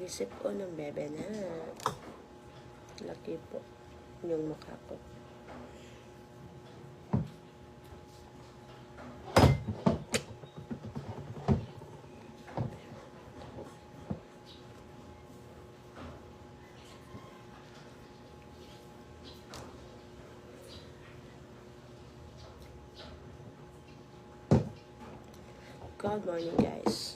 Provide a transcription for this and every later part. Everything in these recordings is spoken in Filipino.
Isip ko ng bebe na. Laki po yung mukha ko. Good morning, guys.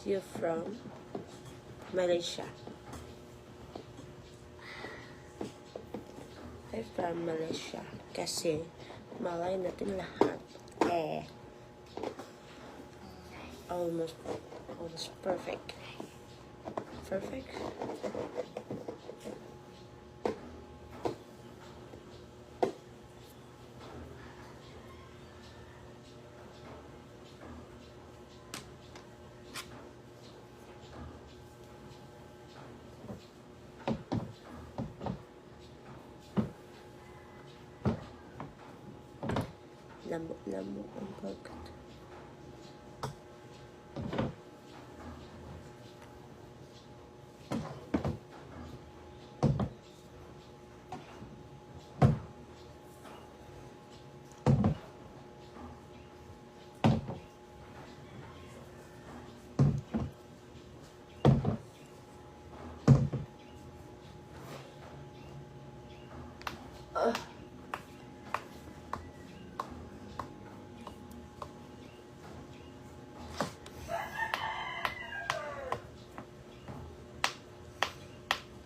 You're from Malaysia. I'm from Malaysia. Kasi Malay natin lahat. Almost perfect. Perfect. Lamok ang pagkat.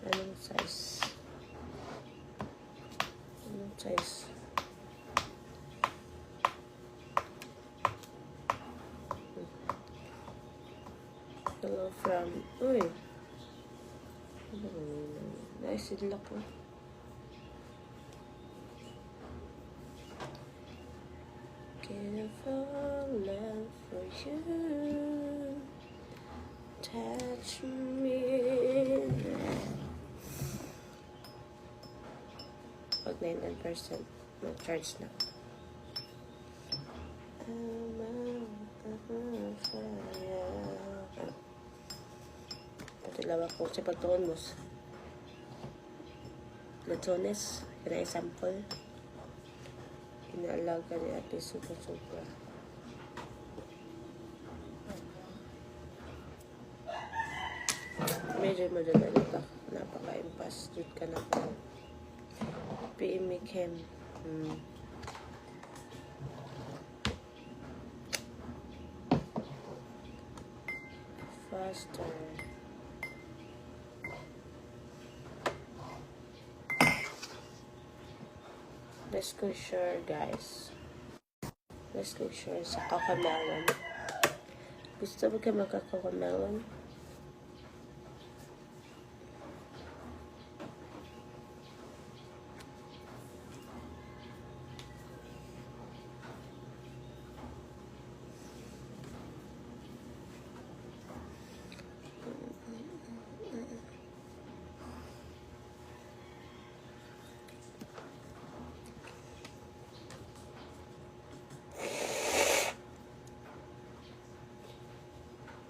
Anong size? Anong size? Hello from... Uy! Nice look ko. Can't fall love for you. Touch me. Pag 99%, no charge na. Patilawa ko sa pagtuon mo. Latones, kaya sample. Inaalaga ni ate super. Medyo madala dito. Napaka-impas. Dito ka na po. PMI Chem. Faster. Let's go sure, guys. Let's go sure sa kakamelon. Gusto mo kayo magkakamelon?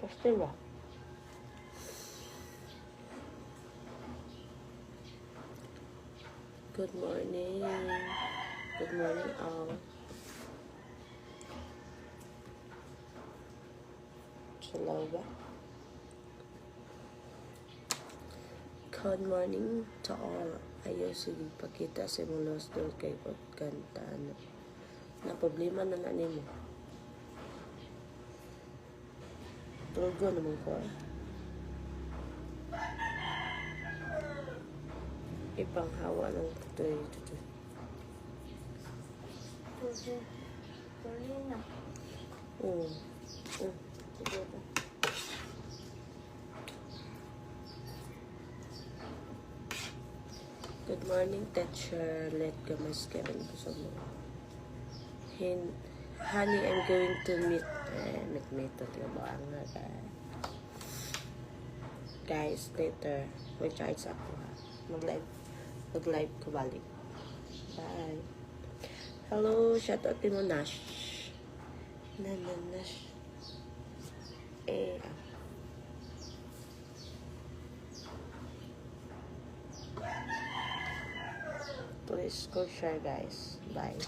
Pastilla. Good morning. Good morning, all. Salawa. Good morning to all. Ayaw sige pakita sa mga lost door kay kanta na problema na mo. Tulgo naman ko. Ipanghawa ng tutoy. Tuloy na. Good morning, teacher. Let go mas Kevin po sa mo. Honey, I'm going to meet to ba ang guys later. Mag-charge ako ha. Mag-live ko balik. Bye. Hello, shout out mo Nash. Nash. Please go share guys. Bye.